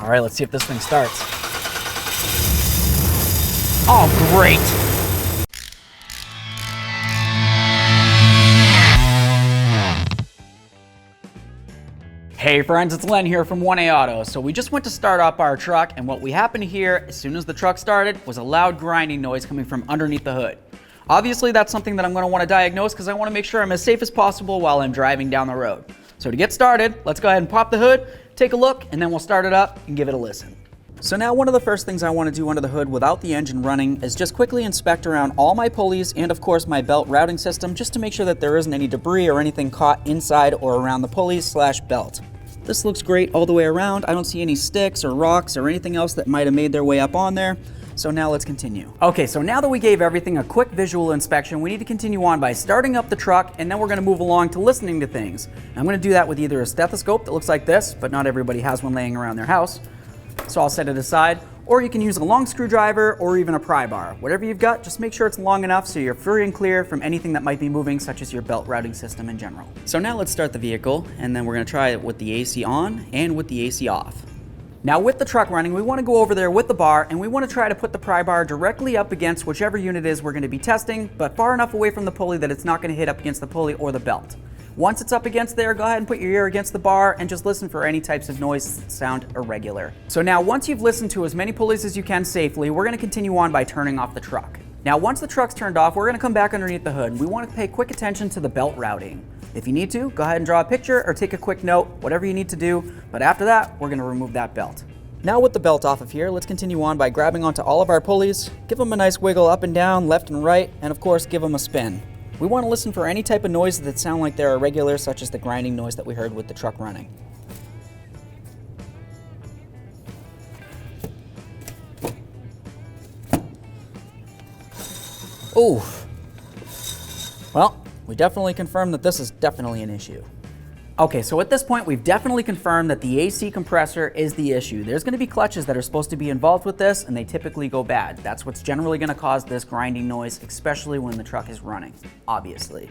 All right, let's see if this thing starts. Oh, great. Hey friends, it's Len here from 1A Auto. So we just went to start up our truck, and what we happened to hear as soon as the truck started was a loud grinding noise coming from underneath the hood. Obviously that's something that I'm going to want to diagnose because I want to make sure I'm as safe as possible while I'm driving down the road. So to get started, let's go ahead and pop the hood, take a look, and then we'll start it up and give it a listen. So now one of the first things I want to do under the hood without the engine running is just quickly inspect around all my pulleys and of course my belt routing system just to make sure that there isn't any debris or anything caught inside or around the pulleys/belt. This looks great all the way around. I don't see any sticks or rocks or anything else that might have made their way up on there. So now let's continue. Okay, so now that we gave everything a quick visual inspection, we need to continue on by starting up the truck, and then we're gonna move along to listening to things. I'm gonna do that with either a stethoscope that looks like this, but not everybody has one laying around their house, so I'll set it aside, or you can use a long screwdriver or even a pry bar. Whatever you've got, just make sure it's long enough so you're free and clear from anything that might be moving, such as your belt routing system in general. So now let's start the vehicle, and then we're gonna try it with the AC on and with the AC off. Now with the truck running, we want to go over there with the bar, and we want to try to put the pry bar directly up against whichever unit is we're going to be testing, but far enough away from the pulley that it's not going to hit up against the pulley or the belt. Once it's up against there, go ahead and put your ear against the bar and just listen for any types of noise that sound irregular. So now once you've listened to as many pulleys as you can safely, we're going to continue on by turning off the truck. Now once the truck's turned off, we're going to come back underneath the hood. We want to pay quick attention to the belt routing. If you need to, go ahead and draw a picture or take a quick note, whatever you need to do, but after that, we're going to remove that belt. Now with the belt off of here, let's continue on by grabbing onto all of our pulleys, give them a nice wiggle up and down, left and right, and of course give them a spin. We want to listen for any type of noise that sound like they're irregular, such as the grinding noise that we heard with the truck running. Ooh. Well, we definitely confirmed that this is definitely an issue. Okay, so at this point, we've definitely confirmed that the AC compressor is the issue. There's gonna be clutches that are supposed to be involved with this, and they typically go bad. That's what's generally gonna cause this grinding noise, especially when the truck is running, obviously.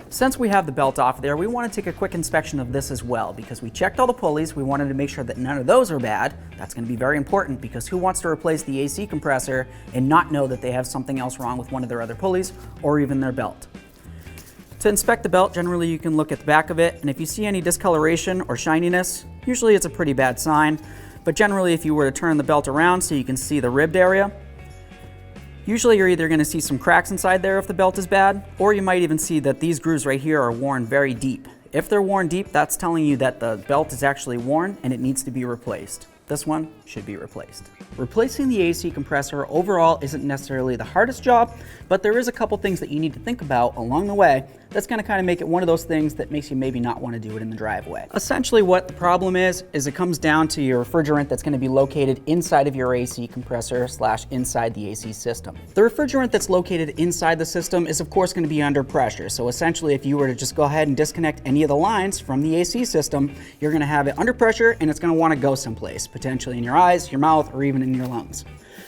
Since we have the belt off there, we wanna take a quick inspection of this as well, because we checked all the pulleys, we wanted to make sure that none of those are bad. That's gonna be very important, because who wants to replace the AC compressor and not know that they have something else wrong with one of their other pulleys, or even their belt? To inspect the belt, generally you can look at the back of it, and if you see any discoloration or shininess, usually it's a pretty bad sign. But generally, if you were to turn the belt around so you can see the ribbed area, usually you're either going to see some cracks inside there if the belt is bad, or you might even see that these grooves right here are worn very deep. If they're worn deep, that's telling you that the belt is actually worn and it needs to be replaced. This one should be replaced. Replacing the AC compressor overall isn't necessarily the hardest job, but there is a couple things that you need to think about along the way that's gonna kind of make it one of those things that makes you maybe not want to do it in the driveway. Essentially what the problem is it comes down to your refrigerant that's gonna be located inside of your AC compressor / inside the AC system. The refrigerant that's located inside the system is of course gonna be under pressure. So essentially if you were to just go ahead and disconnect any of the lines from the AC system, you're gonna have it under pressure and it's gonna wanna go someplace, potentially in your eyes, your mouth, or even in your lungs.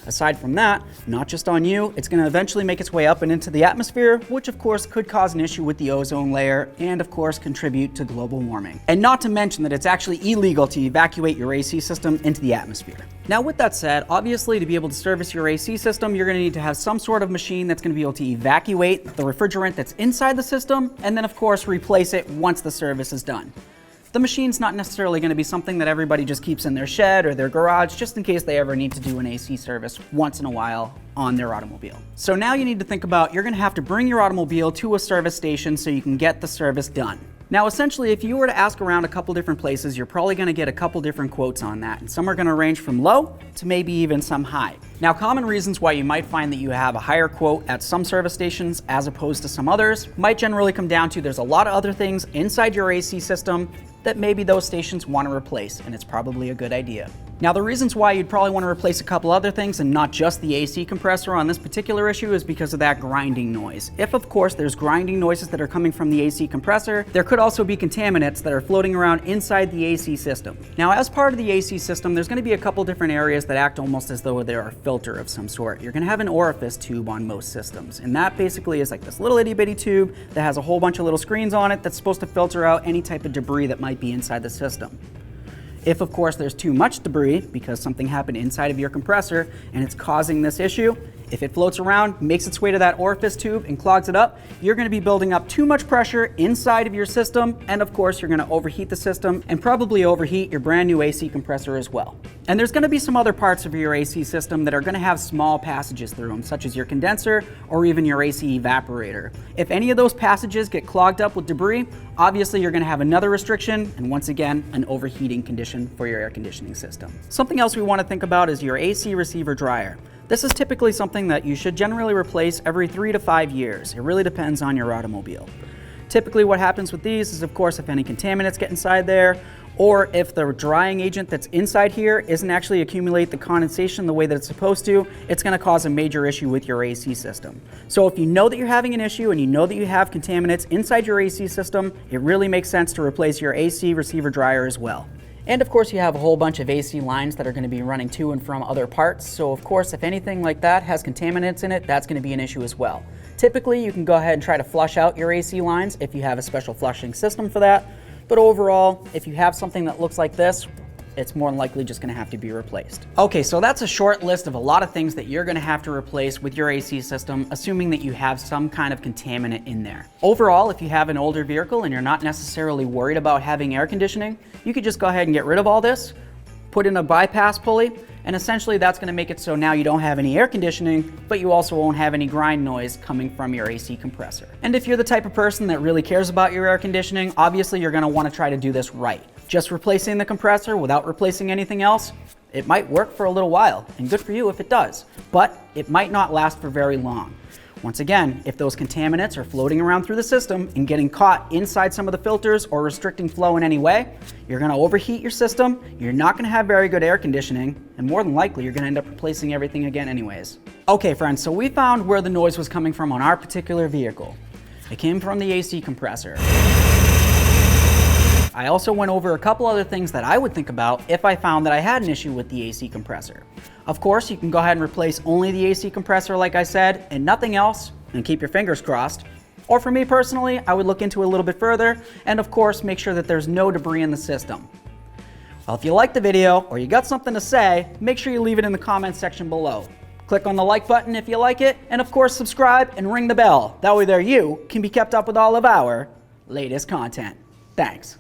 Aside from that, not just on you, it's going to eventually make its way up and into the atmosphere, which of course could cause an issue with the ozone layer and of course contribute to global warming. And not to mention that it's actually illegal to evacuate your AC system into the atmosphere. Now with that said, obviously to be able to service your AC system, you're going to need to have some sort of machine that's going to be able to evacuate the refrigerant that's inside the system and then of course replace it once the service is done. The machine's not necessarily going to be something that everybody just keeps in their shed or their garage just in case they ever need to do an AC service once in a while on their automobile. So now you need to think about you're going to have to bring your automobile to a service station so you can get the service done. Now essentially if you were to ask around a couple different places, you're probably going to get a couple different quotes on that, and some are going to range from low to maybe even some high. Now common reasons why you might find that you have a higher quote at some service stations as opposed to some others might generally come down to there's a lot of other things inside your AC system that maybe those stations want to replace, and it's probably a good idea. Now the reasons why you'd probably want to replace a couple other things and not just the AC compressor on this particular issue is because of that grinding noise. If of course there's grinding noises that are coming from the AC compressor, there could also be contaminants that are floating around inside the AC system. Now as part of the AC system, there's going to be a couple different areas that act almost as though they're a filter of some sort. You're going to have an orifice tube on most systems, and that basically is like this little itty bitty tube that has a whole bunch of little screens on it that's supposed to filter out any type of debris that might be inside the system. If, of course, there's too much debris because something happened inside of your compressor and it's causing this issue, if it floats around, makes its way to that orifice tube and clogs it up, you're going to be building up too much pressure inside of your system, and of course you're going to overheat the system and probably overheat your brand new AC compressor as well. And there's going to be some other parts of your AC system that are going to have small passages through them, such as your condenser or even your AC evaporator. If any of those passages get clogged up with debris, obviously you're going to have another restriction and once again an overheating condition for your air conditioning system. Something else we want to think about is your AC receiver dryer. This is typically something that you should generally replace every 3 to 5 years. It really depends on your automobile. Typically what happens with these is, of course, if any contaminants get inside there, or if the drying agent that's inside here isn't actually accumulate the condensation the way that it's supposed to, it's going to cause a major issue with your AC system. So if you know that you're having an issue and you know that you have contaminants inside your AC system, it really makes sense to replace your AC receiver dryer as well. And of course you have a whole bunch of AC lines that are going to be running to and from other parts, so of course if anything like that has contaminants in it, that's going to be an issue as well. Typically you can go ahead and try to flush out your AC lines if you have a special flushing system for that, but overall if you have something that looks like this, it's more than likely just going to have to be replaced. Okay, so that's a short list of a lot of things that you're going to have to replace with your AC system, assuming that you have some kind of contaminant in there. Overall, if you have an older vehicle and you're not necessarily worried about having air conditioning, you could just go ahead and get rid of all this, put in a bypass pulley, and essentially that's going to make it so now you don't have any air conditioning, but you also won't have any grind noise coming from your AC compressor. And if you're the type of person that really cares about your air conditioning, obviously you're going to want to try to do this right. Just replacing the compressor without replacing anything else, it might work for a little while, and good for you if it does, but it might not last for very long. Once again, if those contaminants are floating around through the system and getting caught inside some of the filters or restricting flow in any way, you're going to overheat your system, you're not going to have very good air conditioning, and more than likely you're going to end up replacing everything again anyways. Okay friends, so we found where the noise was coming from on our particular vehicle. It came from the AC compressor. I also went over a couple other things that I would think about if I found that I had an issue with the AC compressor. Of course, you can go ahead and replace only the AC compressor like I said, and nothing else, and keep your fingers crossed. Or for me personally, I would look into it a little bit further, and of course, make sure that there's no debris in the system. Well, if you liked the video, or you got something to say, make sure you leave it in the comments section below. Click on the like button if you like it, and of course subscribe and ring the bell. That way there you can be kept up with all of our latest content. Thanks.